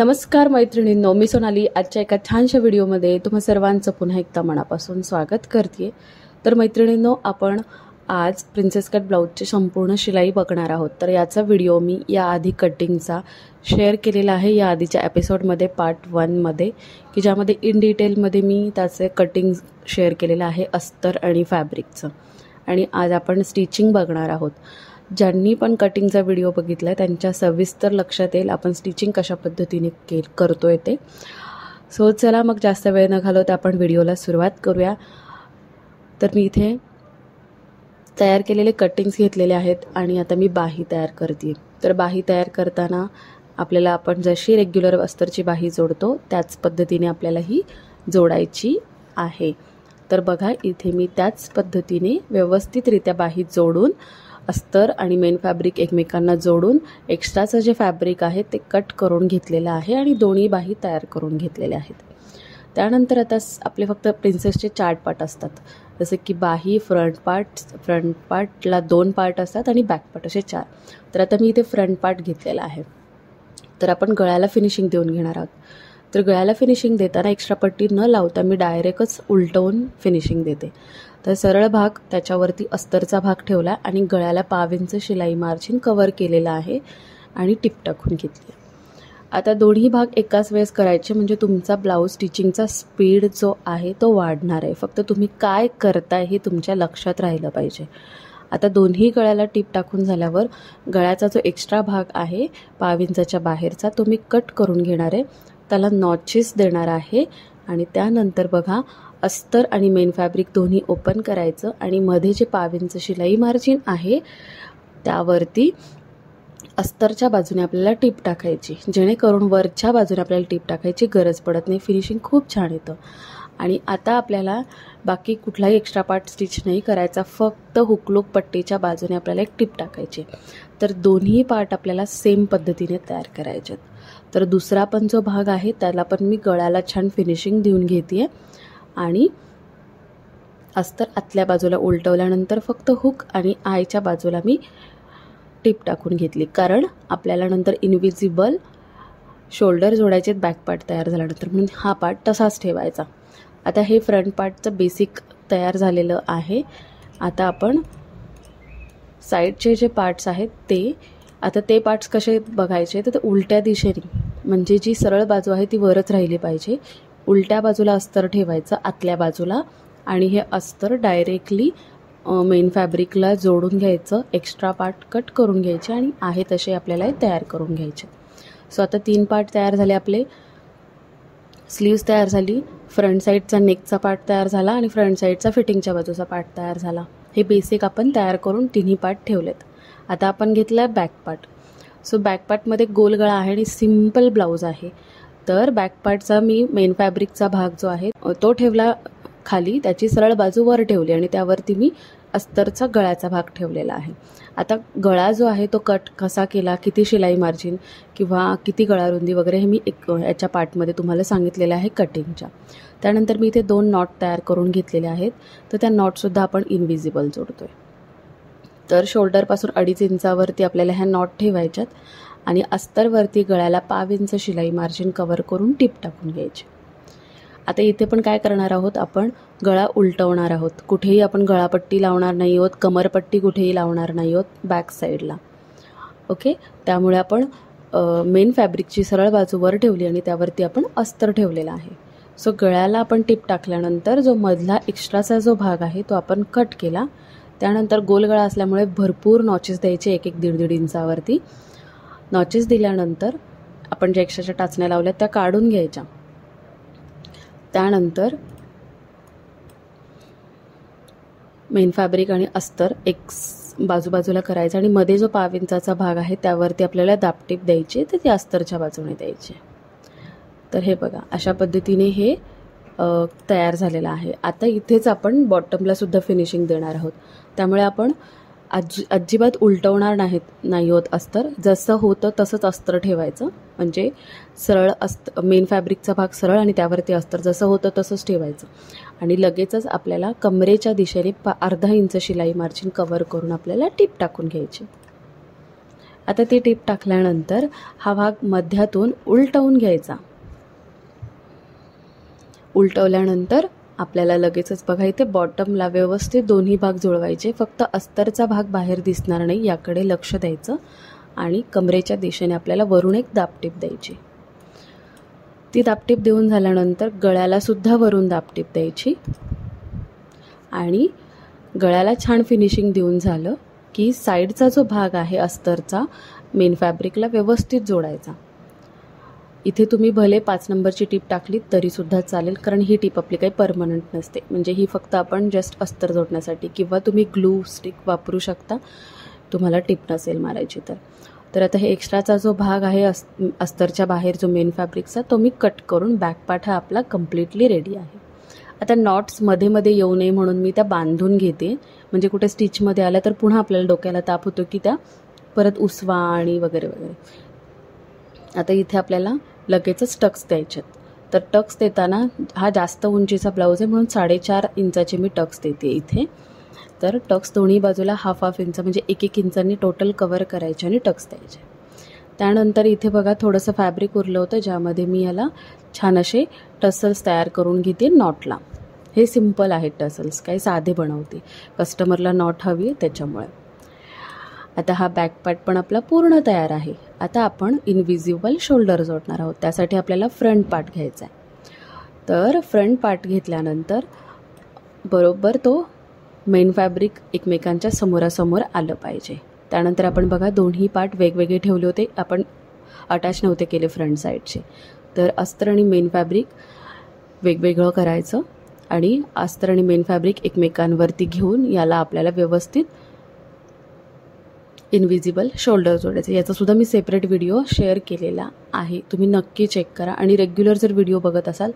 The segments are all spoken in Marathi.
नमस्कार मैत्रिणींनो, मी सोनाली आजच्या एका छानशा व्हिडिओमध्ये तुम्हा सर्वांचं पुन्हा एकदा मनापासून स्वागत करते। तर मैत्रिणींनो, आपण आज प्रिन्सेस कट ब्लाउजची संपूर्ण शिलाई बघणार आहोत। तर याचा व्हिडिओ मी याआधी कटिंगचा शेअर केलेला आहे या आधीच्या एपिसोडमध्ये पार्ट 1 मध्ये, की ज्यामध्ये इन डिटेलमध्ये मी त्याचे कटिंग शेअर केलेलं आहे अस्तर आणि फॅब्रिकचं। आणि आज आपण स्टिचिंग बघणार आहोत। ज्यांनी पण कटिंगचा व्हिडिओ बघितला त्यांच्या सविस्तर लक्षात येईल आपण स्टिचिंग कशा पद्धतीने करतोय ते। सो चला मग जास्त वेळ न घालवता आपण व्हिडिओला सुरुवात करूया। तर मी इथे तयार केलेले कटिंग्स घेतलेले आहेत आणि आता मी बाही तयार करते। तर बाही तयार करताना आपल्याला आपण जशी रेग्युलर अस्तरची बाही जोडतो त्याच पद्धतीने आपल्याला ही जोडायची आहे। तर बघा, इथे मी त्याच पद्धतीने व्यवस्थितरित्या बाही जोडून अस्तर आणि मेन फॅब्रिक एकमेकांना जोडून एक्स्ट्राचं जे फॅब्रिक आहे ते कट करून घेतलेलं आहे आणि दोन्ही बाही तयार करून घेतलेल्या आहेत। त्यानंतर आता आपले फक्त प्रिन्सेसचे 4 पार्ट असतात, जसे की बाही, फ्रंट पार्टला 2 पार्ट असतात आणि बॅक पार्ट असे 4। तर आता मी इथे फ्रंट पार्ट घेतलेला आहे। तर आपण गळ्याला फिनिशिंग देऊन घेणार आहोत। तर गळ्याला फिनिशिंग देताना एक्स्ट्रा पट्टी न लावता मी डायरेक्टच उलटवून फिनिशिंग देते। तर सरळ भाग त्याच्यावरती अस्तरचा भाग ठेवला आणि गळ्याला 1.5 इंच शिलाई मार्जिन कव्हर केलेला आहे आणि टिप टाकून घेतली। आता दोन्ही भाग एकाच वेळेस करायचे म्हणजे तुमचा ब्लाऊज स्टिचिंगचा स्पीड जो आहे तो वाढणार आहे। फक्त तुम्ही काय करताय हे तुमच्या लक्षात राहिलं पाहिजे। आता दोन्ही गळ्याला टिप टाकून झाल्यावर गळ्याचा जो एक्स्ट्रा भाग आहे 1.5 इंचाच्या बाहेरचा तो मी कट करून घेणार आहे, त्याला नॉचेस देणार आहे आणि त्यानंतर बघा अस्तर आणि मेन फॅब्रिक दोन्ही ओपन करायचं आणि मध्ये जे 1.5 इंच शिलाई मार्जिन आहे त्यावरती अस्तरच्या बाजूने आपल्याला टिप टाकायची, जेणेकरून वरच्या बाजूने आपल्याला टिप टाकायची गरज पडत नाही। फिनिशिंग खूप छान येतं। आणि आता आपल्याला बाकी कुठलाही एक्स्ट्रा पार्ट स्टिच नाही करायचा, फक्त हुकलूक पट्टीच्या बाजूने आपल्याला एक टिप टाकायची। तर दोन्ही पार्ट आपल्याला सेम पद्धतीने तयार करायचे। तर दुसरा पण जो भाग आहे त्याला पण मी गळ्याला छान फिनिशिंग देऊन घेते आणि अस्तर आतल्या बाजूला उलटवल्यानंतर फक्त हुक आणि आयच्या बाजूला मी टिप टाकून घेतली, कारण आपल्याला नंतर इनविजिबल शोल्डर जोडायचे बॅक पार्ट तयार झाल्यानंतर, म्हणून हा पार्ट तसाच ठेवायचा। आता हे फ्रंट पार्टचं बेसिक तयार झालेलं आहे। आता आपण साईडचे जे पार्ट्स आहेत ते पार्ट्स कसे बघायचे तर उलट्या दिशेने, म्हणजे जी सरळ बाजू आहे ती वरच राहिली पाहिजे। उलट्या बाजूला अस्तर ठेवायचं आतल्या बाजूला आणि हे अस्तर डायरेक्टली मेन फॅब्रिकला जोडून घ्यायचं, एक्स्ट्रा पार्ट कट करून घ्यायचे आणि आहे तसे आपल्याला तयार करून घ्यायचे। सो आता 3 पार्ट तयार झाले आपले। स्लीव्स तयार झाली, फ्रंट साईडचा नेकचा पार्ट तयार झाला आणि फ्रंट साईडचा फिटिंगच्या बाजूचा पार्ट तयार झाला। हे बेसिक आपण तयार करून तिन्ही पार्ट ठेवलेत। आता आपण घेतला बॅक पार्ट। सो बॅक पार्टमध्ये गोल गळा आहे आणि सिम्पल ब्लाऊज आहे। तर बॅक पार्टचा मी मेन फॅब्रिकचा भाग जो आहे तो ठेवला खाली, त्याची सरळ बाजू वर ठेवली आणि त्यावरती मी अस्तरचा गळ्याचा भाग ठेवलेला आहे। आता गळा जो आहे तो कट कसा केला, किती शिलाई मार्जिन किंवा किती गळा रुंदी वगैरे हे मी याच्या पार्टमध्ये तुम्हाला सांगितलेलं आहे कटिंगच्या। त्यानंतर मी इथे 2 नॉट तयार करून घेतलेले आहेत। तर त्या नॉटसुद्धा आपण इनविजिबल जोडतोय। तर शोल्डरपासून 2.5 इंचावरती आपल्याला ह्या नॉट ठेवायच्यात आणि अस्तरवरती गळ्याला 1.5 इंच शिलाई मार्जिन कव्हर करून टिप टाकून घ्यायची। आता इथे पण काय करणार आहोत, आपण गळा उलटवणार आहोत। कुठेही आपण गळापट्टी लावणार नाही आहोत, कमरपट्टी कुठेही लावणार नाही आहोत बॅक साईडला। ओके, त्यामुळे आपण मेन फॅब्रिकची सरळ बाजू वर ठेवली आणि त्यावरती आपण अस्तर ठेवलेला आहे। सो गळ्याला आपण टिप टाकल्यानंतर जो मधला एक्स्ट्राचा जो भाग आहे तो आपण कट केला। त्यानंतर गोल गळा असल्यामुळे भरपूर नॉचेस द्यायचे, 1-1.5 इंचावरती नॉचेस दिल्यानंतर आपण ज्या एक्स्ट्राच्या टाचण्या लावल्या त्या काढून घ्यायच्या। त्यानंतर मेन फॅब्रिक आणि अस्तर एक बाजूला करायचं आणि मध्ये जो 1.5 इंचाचा भाग आहे त्यावरती आपल्याला दाबटीप द्यायची, तर ती अस्तरच्या बाजूने द्यायची। तर हे बघा, अशा पद्धतीने हे तयार झालेलं आहे। आता इथेच आपण बॉटमला सुद्धा फिनिशिंग देणार आहोत, त्यामुळे आपण अजिबात उलटवणार नाही आहोत अस्तर। जसं होतं तसंच अस्तर ठेवायचं, म्हणजे सरळ मेन फॅब्रिकचा भाग सरळ आणि त्यावरती अस्तर जसं होतं तसंच ठेवायचं आणि लगेचच आपल्याला कमरेच्या दिशेने 1/2 इंच शिलाई मार्जिन कव्हर करून आपल्याला टिप टाकून घ्यायची। आता ती टीप टाकल्यानंतर हा भाग मध्यातून उलटवून घ्यायचा. उलटवल्यानंतर आपल्याला लगेचच बघा इथे बॉटमला व्यवस्थित दोन्ही भाग जुळवायचे. फक्त अस्तरचा भाग बाहेर दिसणार नाही याकडे लक्ष द्यायचं. आणि कमरेच्या दिशेने आपल्याला वरून एक दाबटीप द्यायची. ती दाबटीप देऊन झाल्यानंतर गळ्याला सुद्धा वरून दाबटीप द्यायची. आणि गळ्याला छान फिनिशिंग देऊन झालं की साईडचा जो भाग आहे अस्तरचा मेन फॅब्रिकला व्यवस्थित जोडायचा. इथे तुम्ही भले 5 नंबरची टीप टाकलीत तरीसुद्धा चालेल, कारण ही टीप आपली काही परमनंट नसते. म्हणजे ही फक्त आपण जस्ट अस्तर जोडण्यासाठी, किंवा तुम्ही ग्लू स्टिक वापरू शकता तुम्हाला टीप नसेल मारायची तर. तर आता हे एक्स्ट्राचा जो भाग आहे अस्तरच्या बाहेर जो मेन फॅब्रिकचा तो मी कट करून बॅक पार्ट हा आपला कम्प्लिटली रेडी आहे. आता नॉट्स मध्ये मध्ये येऊ नये म्हणून मी त्या बांधून घेते. म्हणजे कुठे स्टिचमध्ये आल्या तर पुन्हा आपल्याला डोक्याला ताप होतो की त्या परत उसवा आणि वगैरे वगैरे. आता इथे आपल्याला लगेचच टक्स द्यायच्यात. तर टक्स देताना हा जास्त उंचीचा ब्लाऊज आहे म्हणून 4.5 इंचाचे मी टक्स देते इथे. तर टक्स दोन्ही बाजूला हाफ इंच म्हणजे 1-1 इंचांनी टोटल कवर करायचे आणि टक्स द्यायचे. त्यानंतर इथे बघा थोडंसं फॅब्रिक उरलं होतं ज्यामध्ये मी याला छान असे टसल्स तयार करून घेते नॉटला. हे सिंपल आहेत टसल्स, काही साधे बनवते, कस्टमरला नॉट हवी आहे त्याच्यामुळे. आता हा बॅक पार्ट पण आपला पूर्ण तयार आहे. आता आपण इनविजिबल शोल्डर जोडणार आहोत. त्यासाठी आपल्याला फ्रंट पार्ट घ्यायचा आहे. तर फ्रंट पार्ट घेतल्यानंतर बरोबर तो मेन फॅब्रिक एकमेकांच्या समोरासमोर आलं पाहिजे. त्यानंतर आपण बघा दोन्ही पार्ट वेगवेगळे ठेवले होते, आपण अटॅच नव्हते केले फ्रंट साईडचे. तर अस्तर आणि मेन फॅब्रिक वेगवेगळं करायचं आणि अस्तर आणि मेन फॅब्रिक एकमेकांवरती घेऊन याला आपल्याला व्यवस्थित इनविजिबल शोल्डर जोडायचं. याचासुद्धा मी सेपरेट व्हिडिओ शेअर केलेला आहे, तुम्ही नक्की चेक करा. आणि रेग्युलर जर व्हिडिओ बघत असाल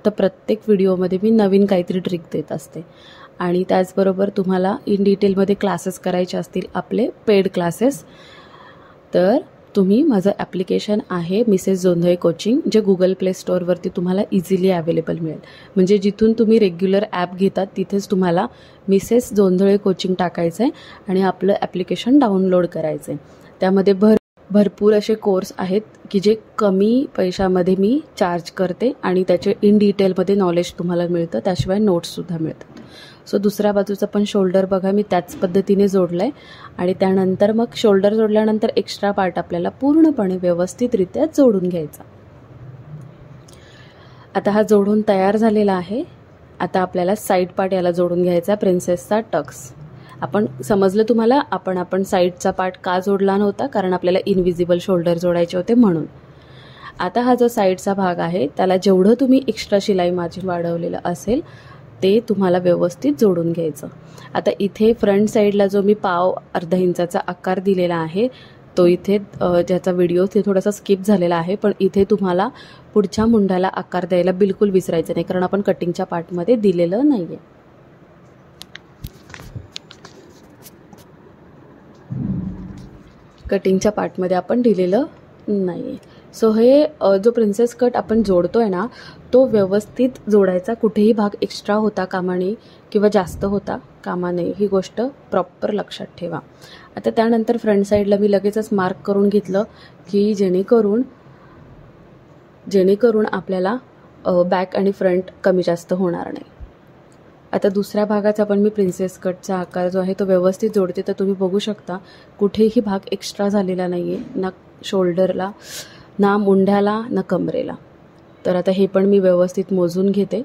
तर प्रत्येक व्हिडिओमध्ये मी नवीन काहीतरी ट्रिक देत असते. आणि त्याचबरोबर तुम्हाला इन डिटेलमध्ये क्लासेस करायचे असतील आपले पेड क्लासेस तर तुम्ही माझं ॲप्लिकेशन आहे मिसेस जोंधळे कोचिंग, जे गुगल प्ले स्टोअरवरती तुम्हाला इझिली अवेलेबल मिळेल. म्हणजे जिथून तुम्ही रेग्युलर ॲप घेतात तिथेच तुम्हाला मिसेस जोंधळे कोचिंग टाकायचं आहे आणि आपलं ॲप्लिकेशन डाउनलोड करायचं आहे. त्यामध्ये भरपूर असे कोर्स आहेत की जे कमी पैशामध्ये मी चार्ज करते आणि त्याचे इन डिटेलमध्ये नॉलेज तुम्हाला मिळतं, त्याशिवाय नोट्ससुद्धा मिळतात. सो दुसऱ्या बाजूचा पण शोल्डर बघा मी त्याच पद्धतीने जोडला आहे. आणि त्यानंतर मग शोल्डर जोडल्यानंतर एक्स्ट्रा पार्ट आपल्याला पूर्णपणे व्यवस्थितरित्या जोडून घ्यायचा. आता हा जोडून तयार झालेला आहे. आता आपल्याला साईड पार्ट याला जोडून घ्यायचा, प्रिन्सेसचा टक्स. आपण समजलं तुम्हाला आपण साईडचा पार्ट का जोडला नव्हता, कारण आपल्याला इनविजिबल शोल्डर जोडायचे होते म्हणून. आता हा जो साईडचा भाग आहे त्याला जेवढं तुम्ही एक्स्ट्रा शिलाई मार्जिन वाढवलेलं असेल ते तुम्हाला व्यवस्थित जोडून घ्यायचं. आता इथे फ्रंट साईडला जो मी अर्धा इंचाचा आकार दिलेला आहे तो इथे ज्याचा व्हिडिओ ते थोडासा स्किप झालेला आहे, पण इथे तुम्हाला पुढच्या मुंड्याला आकार द्यायला बिलकुल विसरायचं नाही, कारण आपण कटिंगच्या पार्टमध्ये दिलेलं नाही आहे. कटिंगच्या पार्टमध्ये आपण दिलेलं नाही आहे. सो हे जो प्रिन्सेस कट आपण जोडतोय ना तो व्यवस्थित जोडायचा, कुठेही भाग एक्स्ट्रा होता कामा नये किंवा जास्त होता कामा नये, ही गोष्ट प्रॉपर लक्षात ठेवा. आता त्यानंतर फ्रंट साईडला मी लगेचच मार्क करून घेतलं की जेणेकरून आपल्याला बॅक आणि फ्रंट कमी जास्त होणार नाही. आता दुसऱ्या भागाचा पण मी प्रिन्सेस कटचा आकार जो आहे तो व्यवस्थित जोडते. तर तुम्ही बघू शकता कुठेही भाग एक्स्ट्रा झालेला नाही आहे, ना शोल्डरला, ना मुंड्याला, ना कमरेला. तर आता हे पण मी व्यवस्थित मोजून घेते.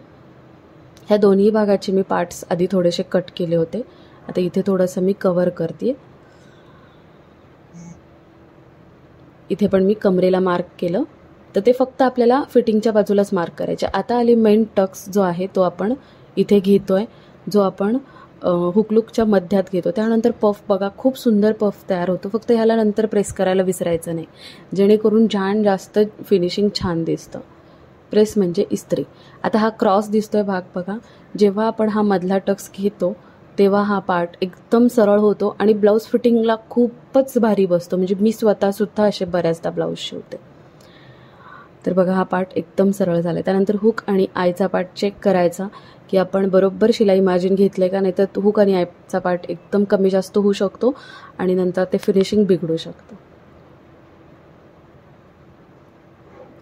ह्या दोन्ही भागाचे मी पार्ट्स आधी थोडेसे कट केले होते, आता इथे थोडंसं मी कव्हर करते. इथे पण मी कमरेला मार्क केलं, तर ते फक्त आपल्याला फिटिंगच्या बाजूलाच मार्क करायचे. आता आली मेन टक्स जो आहे तो आपण इथे घेतोय, जो आपण हुकलुकच्या मध्यात घेतो. त्यानंतर पफ बघा खूप सुंदर पफ तयार होतो. फक्त ह्याला नंतर प्रेस करायला विसरायचं नाही, जेणेकरून जास्त फिनिशिंग छान दिसतं. प्रेस म्हणजे इस्त्री. आता हा क्रॉस दिसतोय भाग बघा, जेव्हा आपण हा मधला टक्स घेतो तेव्हा हा पार्ट एकदम सरळ होतो आणि ब्लाऊज फिटिंगला खूपच भारी बसतो. म्हणजे मी स्वतःसुद्धा असे बऱ्याचदा ब्लाऊज शिवते. तर बघा हा पार्ट एकदम सरळ झाला. त्यानंतर हुक आणि आयचा पार्ट चेक करायचा की आपण बरोबर शिलाई मार्जिन घेतले का, नाही तर हुक आणि आयचा पार्ट एकदम कमी जास्त होऊ शकतो आणि नंतर ते फिनिशिंग बिघडू शकतं.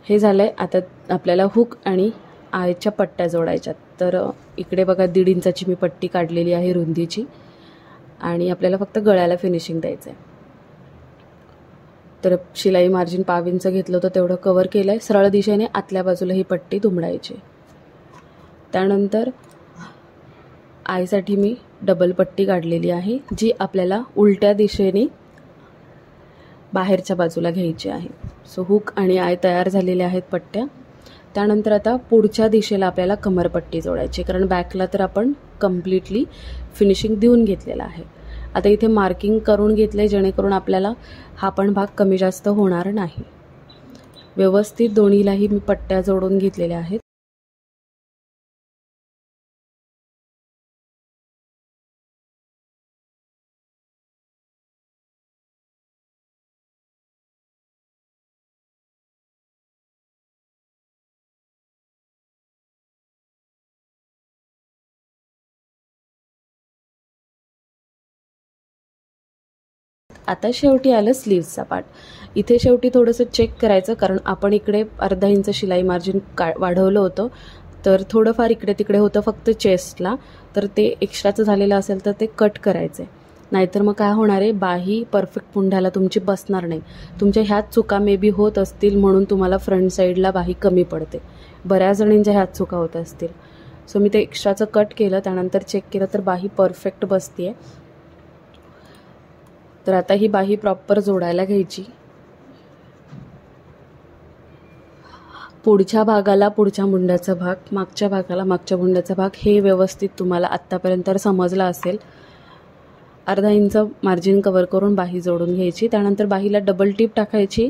हे झालंय. आता आपल्याला हुक आणि आयच्या पट्ट्या जोडायच्यात. तर इकडे बघा 1.5 इंचाची मी पट्टी काढलेली आहे रुंदीची आणि आपल्याला फक्त गळ्याला फिनिशिंग द्यायचं आहे. तर शिलाई मार्जिन 1.5 इंच घेतलं होतं तेवढं कव्हर केलं आहे. सरळ दिशेने आतल्या बाजूला ही पट्टी दुमडायची. त्यानंतर आयसाठी मी डबल पट्टी काढलेली आहे जी आपल्याला उलट्या दिशेने बाहेरच्या बाजूला घ्यायची आहे. सो हुक आणि आय तयार झालेले आहेत पट्ट्या. त्यानंतर आता पुढच्या दिशेला आपल्याला कमरपट्टी जोडायची, कारण बॅकला तर आपण कम्प्लिटली फिनिशिंग देऊन घेतलेला आहे. आता इथे मार्किंग करून घेतले जेणेकरून आपल्याला हा पण भाग कमी जास्त होणार नाही. व्यवस्थित दोन्हीलाही मी पट्ट्या जोडून घेतलेल्या आहेत. आता शेवटी आलं स्लीव्सचा पार्ट. इथे शेवटी थोडंसं चेक करायचं, कारण आपण इकडे अर्धा इंच शिलाई मार्जिन वाढवलं होतं, तर थोडंफार इकडे तिकडे होतं फक्त चेस्टला. तर ते एक्स्ट्राचं झालेलं असेल तर ते कट करायचं आहे. नाहीतर मग काय होणार आहे, बाही परफेक्ट पुंढ्याला तुमची बसणार नाही. तुमच्या ह्याच चुका मे बी होत असतील म्हणून तुम्हाला फ्रंट साईडला बाही कमी पडते. बऱ्याच जणींच्या ह्याच चुका होत असतील. सो मी ते एक्स्ट्राचं कट केलं, त्यानंतर चेक केलं तर बाही परफेक्ट बसते आहे. तर आता ही बाही प्रॉपर जोडायला घ्यायची. पुढच्या भागाला पुढच्या मुंड्याचा भाग, मागच्या भागाला मागच्या मुंड्याचा भाग, हे व्यवस्थित तुम्हाला आत्तापर्यंत समजलं असेल. अर्धा इंच मार्जिन कव्हर करून बाही जोडून घ्यायची. त्यानंतर बाहीला डबल टिप टाकायची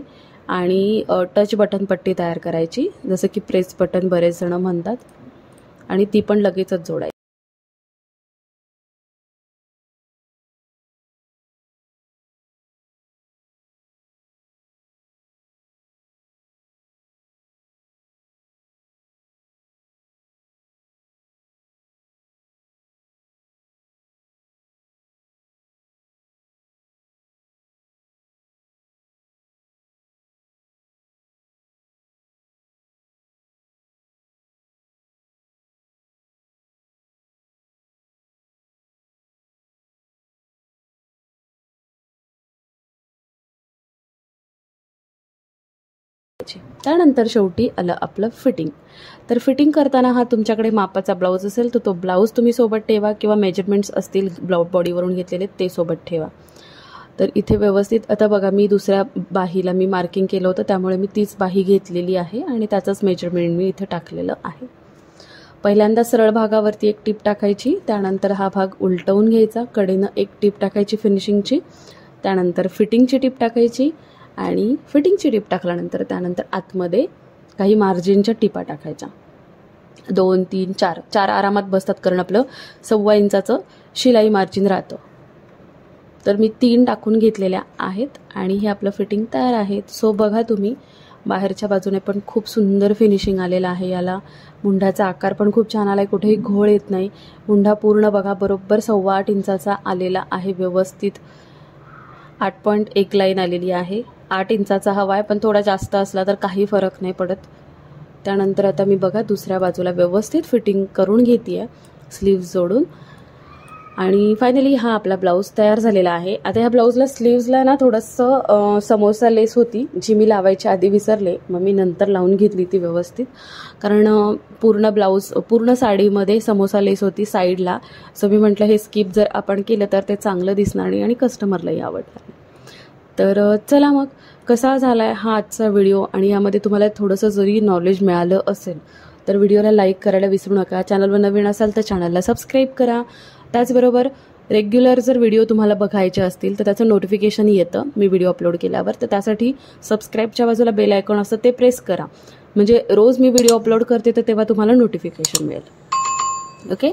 आणि टच बटन पट्टी तयार करायची, जसं की प्रेस बटन बरेच जण म्हणतात, आणि ती पण लगेचच जोडायची. त्यानंतर शेवटी आलं आपलं फिटिंग. तर फिटिंग करताना हा तुमच्याकडे मापाचा ब्लाऊज असेल तर तो ब्लाऊज तुम्ही सोबत ठेवा, किंवा मेजरमेंट्स असतील बॉडीवरून घेतलेले ते सोबत ठेवा. तर इथे व्यवस्थित आता बघा, मी दुसऱ्या बाहीला मी मार्किंग केलं होतं त्यामुळे मी तीच बाही घेतलेली आहे आणि त्याचंच मेजरमेंट मी इथे टाकलेलं आहे. पहिल्यांदा सरळ भागावरती एक टिप टाकायची, त्यानंतर हा भाग उलटवून घ्यायचा, कडेनं एक टिप टाकायची फिनिशिंगची, त्यानंतर फिटिंगची टिप टाकायची, आणि फिटिंगची टिप टाकल्यानंतर त्यानंतर आतमध्ये काही मार्जिनच्या टिपा टाकायच्या. 2, 3, 4 आरामात बसतात, कारण आपलं 1.25 इंचाचं शिलाई मार्जिन राहतं. तर मी 3 टाकून घेतलेल्या आहेत आणि हे आपलं फिटिंग तयार आहे. सो बघा तुम्ही, बाहेरच्या बाजूने पण खूप सुंदर फिनिशिंग आलेलं आहे. याला मुंढ्याचा आकार पण खूप छान आला आहे, कुठेही घोळ येत नाही. मुंढा पूर्ण बघा बरोबर 8.25 इंचाचा आलेला आहे. व्यवस्थित 8.1 लाईन आलेली आहे. 8 इंचाचा हवा आहे, पण थोडा जास्त असला तर काही फरक नाही पडत. त्यानंतर आता मी बघा दुसऱ्या बाजूला व्यवस्थित फिटिंग करून घेते आहे स्लीव्ज जोडून, आणि फायनली हा आपला ब्लाऊज तयार झालेला आहे. आता ह्या ब्लाऊजला स्लीव्जला ना थोडंसं समोसा लेस होती जी मी लावायची आधी विसरले, मग मी नंतर लावून घेतली ती व्यवस्थित, कारण पूर्ण ब्लाऊज पूर्ण साडीमध्ये समोसा लेस होती साईडला. सो मी म्हटलं हे स्किप जर आपण केलं तर ते चांगलं दिसणार नाही आणि कस्टमरलाही आवडणार नाही. तर चला मग, कसा झाला आहे हा आजचा व्हिडिओ, आणि यामध्ये तुम्हाला थोडंसं जरी नॉलेज मिळालं असेल तर व्हिडिओला लाईक करायला विसरू नका. चॅनलवर नवीन असाल तर चॅनलला सबस्क्राईब करा. त्याचबरोबर रेग्युलर जर व्हिडिओ तुम्हाला बघायचे असतील तर त्याचं नोटिफिकेशन येतं मी व्हिडिओ अपलोड केल्यावर, तर त्यासाठी सबस्क्राईबच्या बाजूला बेल आयकॉन असतं ते प्रेस करा, म्हणजे रोज मी व्हिडिओ अपलोड करते तर तेव्हा तुम्हाला नोटिफिकेशन मिळेल. ओके,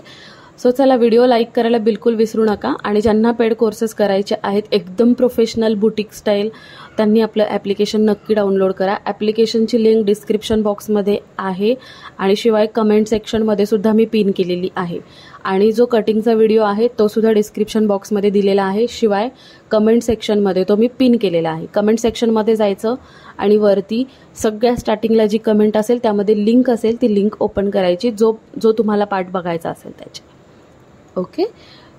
सो चला, व्हिडिओ लाईक करायला बिलकुल विसरू नका. आणि ज्यांना पेड कोर्सेस करायचे आहेत एकदम प्रोफेशनल बुटीक स्टाईल, त्यांनी आपलं ॲप्लिकेशन नक्की डाउनलोड करा. ॲप्लिकेशनची लिंक डिस्क्रिप्शन बॉक्समध्ये आहे आणि शिवाय कमेंट सेक्शनमध्ये सुद्धा मी पिन केलेली आहे. आणि जो कटिंगचा व्हिडिओ आहे तो सुद्धा डिस्क्रिप्शन बॉक्समध्ये दिलेला आहे. शिवाय कमेंट सेक्शनमध्ये तो मी पिन केलेला आहे. कमेंट सेक्शनमध्ये जायचं आणि वरती सगळ्या स्टार्टिंगला जी कमेंट असेल त्यामध्ये लिंक असेल, ती लिंक ओपन करायची, जो तुम्हाला पार्ट बघायचा असेल त्याची. ओके,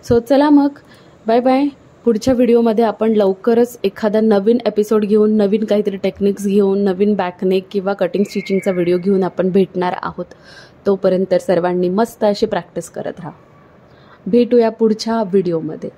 सो चला मग, बाय बाय. पुढच्या व्हिडिओमध्ये आपण लवकरच एखादा नवीन एपिसोड घेऊन, नवीन काहीतरी टेक्निक्स घेऊन, नवीन बॅकनेक किंवा कटिंग स्टिचिंगचा व्हिडिओ घेऊन आपण भेटणार आहोत. तोपर्यंत सर्वांनी मस्त अशी प्रॅक्टिस करत राहा. भेटूया पुढच्या व्हिडिओमध्ये.